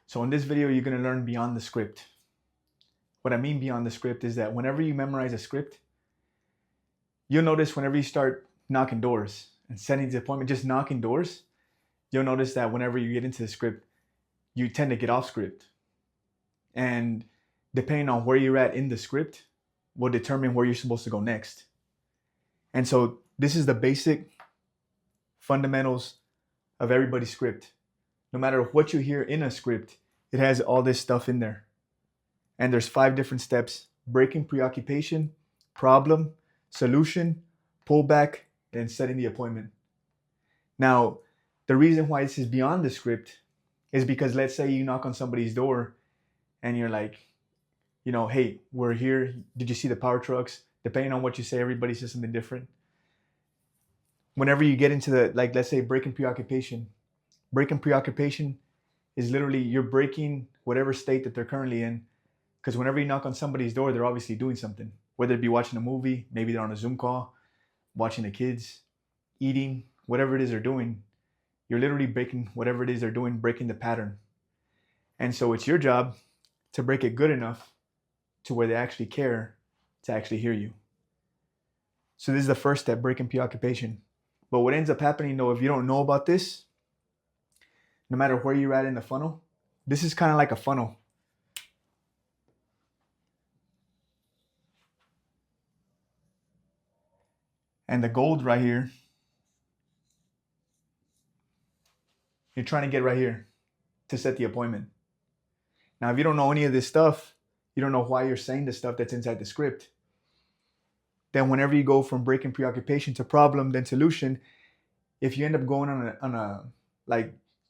So in this video, you're going to learn beyond the script. What I mean beyond the script is that whenever you memorize a script, you'll notice whenever you start knocking doors and setting the appointment, just knocking doors, you'll notice that whenever you get into the script, you tend to get off script. And depending on where you're at in the script will determine where you're supposed to go next. And so this is the basic fundamentals of everybody's script. No matter what you hear in a script, it has all this stuff in there. And there's 5 different steps: breaking preoccupation, problem, solution, pullback, and setting the appointment. Now, the reason why this is beyond the script is because let's say you knock on somebody's door and you're like, hey, we're here. Did you see the power trucks? Depending on what you say, everybody says something different. Whenever you get into the, let's say breaking preoccupation is literally you're breaking whatever state that they're currently in. Because whenever you knock on somebody's door, they're obviously doing something. Whether it be watching a movie, maybe they're on a Zoom call, watching the kids, eating, whatever it is they're doing, you're literally breaking whatever it is they're doing, breaking the pattern. And so it's your job to break it good enough to where they actually care to actually hear you. So this is the first step, breaking preoccupation. But what ends up happening though, if you don't know about this, no matter where you're at in the funnel, this is kind of like a funnel. And the gold right here, you're trying to get right here to set the appointment. Now, if you don't know any of this stuff, you don't know why you're saying the stuff that's inside the script, then whenever you go from breaking preoccupation to problem, then solution, if you end up going on a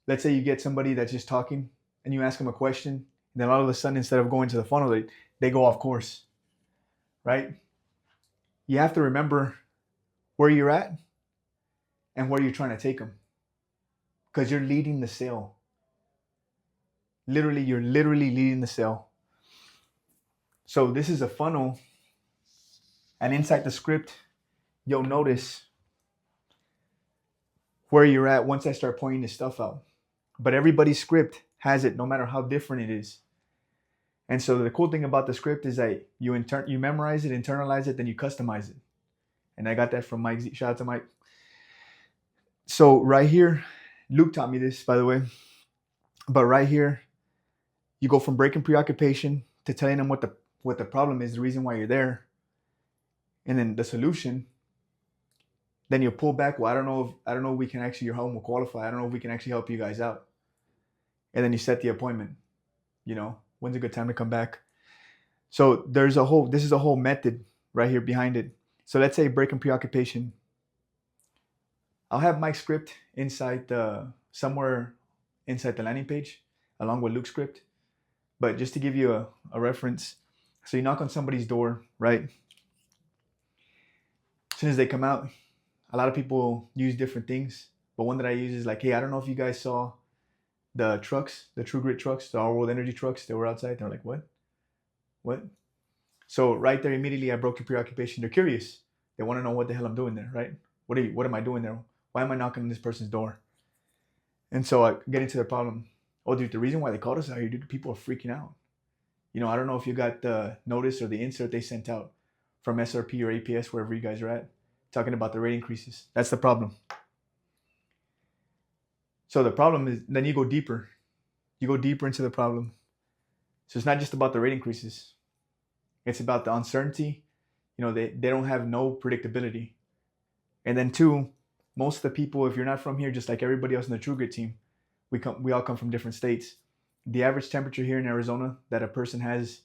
let's say you get somebody that's just talking and you ask them a question, and then all of a sudden, instead of going to the funnel, they go off course, right? You have to remember where you're at and where you're trying to take them, because you're leading the sale. You're literally leading the sale. So this is a funnel, and inside the script, you'll notice where you're at once I start pointing this stuff out. But everybody's script has it, no matter how different it is. And so the cool thing about the script is that you memorize it, internalize it, then you customize it. And I got that from Mike. Shout out to Mike. So right here, Luke taught me this, by the way. But right here, you go from breaking preoccupation to telling them what the problem is, the reason why you're there, and then the solution. Then you pull back. Well, I don't know if we can actually, your home will qualify. I don't know if we can actually help you guys out. And then you set the appointment. When's a good time to come back? So this is a whole method right here behind it. So let's say breaking preoccupation. I'll have Mike's script somewhere inside the landing page, along with Luke's script. But just to give you a reference, so you knock on somebody's door, right? As soon as they come out, a lot of people use different things. But one that I use is like, hey, I don't know if you guys saw the trucks, the True Grit trucks, the Our World Energy trucks. They were outside. They're like, what? So right there, immediately I broke your preoccupation. They're curious. They want to know what the hell I'm doing there, right? What am I doing there? Why am I knocking on this person's door? And so I get into the problem. Oh, dude, the reason why they called us out here, dude, people are freaking out. I don't know if you got the notice or the insert they sent out from SRP or APS, wherever you guys are at, talking about the rate increases. That's the problem. So the problem is, then you go deeper. You go deeper into the problem. So it's not just about the rate increases. It's about the uncertainty. They don't have no predictability. And then 2, most of the people, if you're not from here, just like everybody else in the True Grit team, we all come from different states. The average temperature here in Arizona that a person has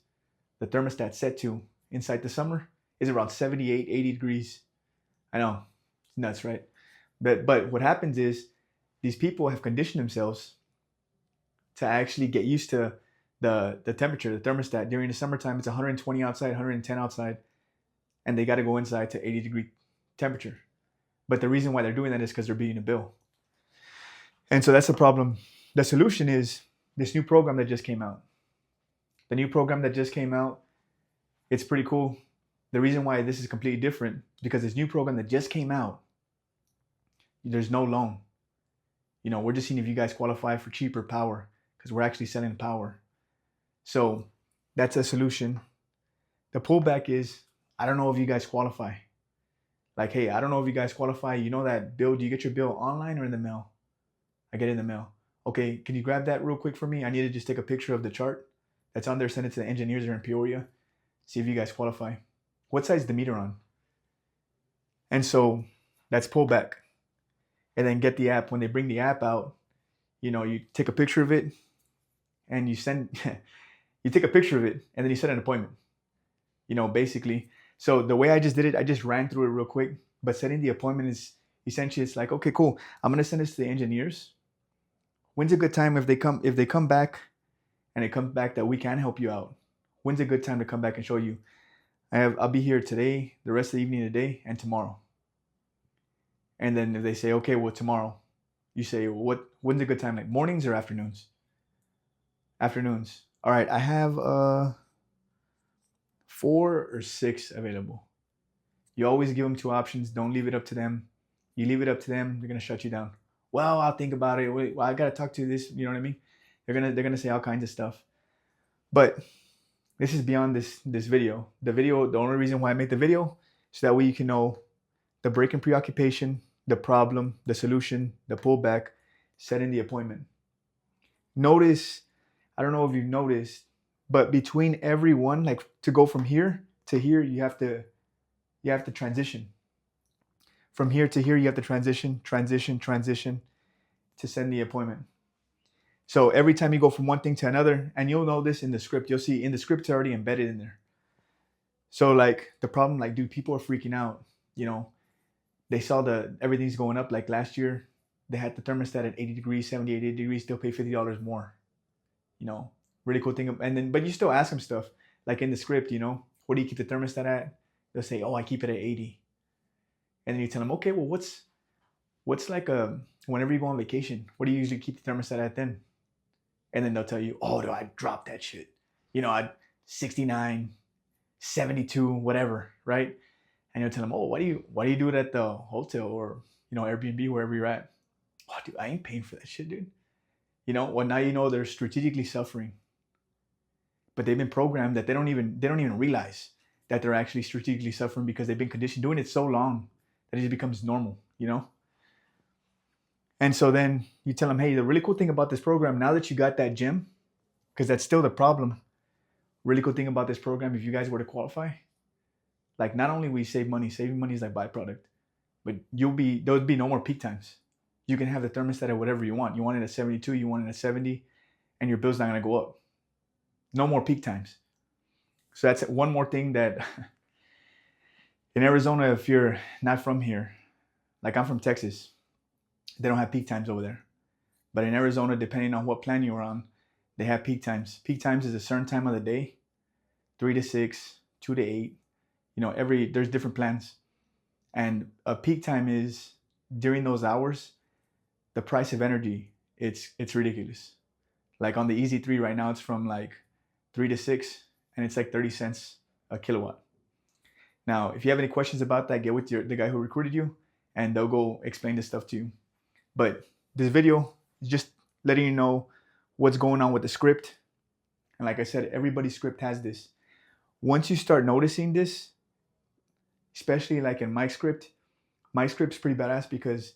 the thermostat set to inside the summer is around 78, 80 degrees. I know, it's nuts, right? But what happens is these people have conditioned themselves to actually get used to the temperature, the thermostat. During the summertime, it's 120 outside, 110 outside, and they got to go inside to 80-degree temperature. But the reason why they're doing that is because they're beating a bill. And so that's the problem. The solution is this new program that just came out. The new program that just came out, it's pretty cool. The reason why this is completely different, because this new program that just came out, there's no loan. We're just seeing if you guys qualify for cheaper power. because we're actually selling power. So that's a solution. The pullback is, I don't know if you guys qualify. Like, hey, I don't know if you guys qualify. You know that bill, do you get your bill online or in the mail? I get it in the mail. Okay, can you grab that real quick for me? I need to just take a picture of the chart that's on there, send it to the engineers here in Peoria, see if you guys qualify. What side's the meter on? And so that's pullback. And then get the app. When they bring the app out, you take a picture of it and you take a picture of it and then you set an appointment, basically. So the way I just did it, I just ran through it real quick, but setting the appointment is essentially, it's like, okay, cool. I'm going to send this to the engineers. When's a good time if they come back and it comes back that we can help you out? When's a good time to come back and show you? I'll be here today, the rest of the evening today, and tomorrow. And then if they say, okay, well, tomorrow, you say, when's a good time? Like mornings or afternoons? Afternoons. All right, I have 4 or 6 available. You always give them 2 options. Don't leave it up to them. You leave it up to them, they're gonna shut you down. Well, I'll think about it. Wait, well, I gotta talk to this. You know what I mean? They're gonna say all kinds of stuff. But this is beyond this video. The only reason why I made the video is so that way you can know the break in preoccupation, the problem, the solution, the pullback, setting the appointment. Notice, I don't know if you've noticed, but between every one, like to go from here to here, you have to transition. From here to here, you have to transition to send the appointment. So every time you go from one thing to another, and you'll know this in the script, you'll see in the script it's already embedded in there. So like the problem, like, dude, people are freaking out. They saw everything's going up. Like last year, they had the thermostat at 80 degrees, 70, 80 degrees, still pay $50 more. Really cool thing. And then, but you still ask them stuff. Like in the script, what do you keep the thermostat at? They'll say, oh, I keep it at 80. And then you tell them, okay, well, what's like whenever you go on vacation, what do you usually keep the thermostat at then? And then they'll tell you, oh, I dropped that shit. I'd 69, 72, whatever, right? And you'll tell them, oh, why do you do it at the hotel or Airbnb, wherever you're at? Oh, dude, I ain't paying for that shit, dude. Well, now they're strategically suffering, but they've been programmed that they don't even realize that they're actually strategically suffering because they've been conditioned doing it so long that it just becomes normal, And so then you tell them, hey, the really cool thing about this program, now that you got that gem, because that's still the problem. Really cool thing about this program, if you guys were to qualify, like not only we save money, saving money is like byproduct, but there would be no more peak times. You can have the thermostat at whatever you want. You want it at 72, you want it at 70, and your bill's not going to go up. No more peak times. So that's one more thing that in Arizona, if you're not from here, like I'm from Texas, they don't have peak times over there. But in Arizona, depending on what plan you're on, they have peak times. Peak times is a certain time of the day, 3 to 6, 2 to 8. There's different plans. And a peak time is during those hours, the price of energy, it's ridiculous. Like on the Easy 3 right now, it's from like 3 to 6, and it's like 30 cents a kilowatt. Now, if you have any questions about that, get with the guy who recruited you, and they'll go explain this stuff to you. But this video is just letting you know what's going on with the script. And like I said, everybody's script has this. Once you start noticing this, especially like in my script's pretty badass because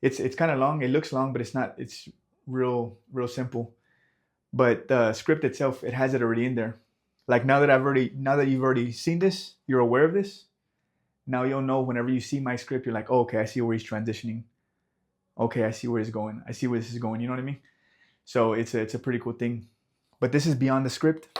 it's kind of long. It looks long, but it's not. It's real simple. But the script itself, it has it already in there. Like now that you've already seen this, you're aware of this. Now you'll know whenever you see my script, you're like, oh, okay, I see where he's transitioning. Okay, I see where he's going. I see where this is going. You know what I mean? So it's a pretty cool thing. But this is beyond the script.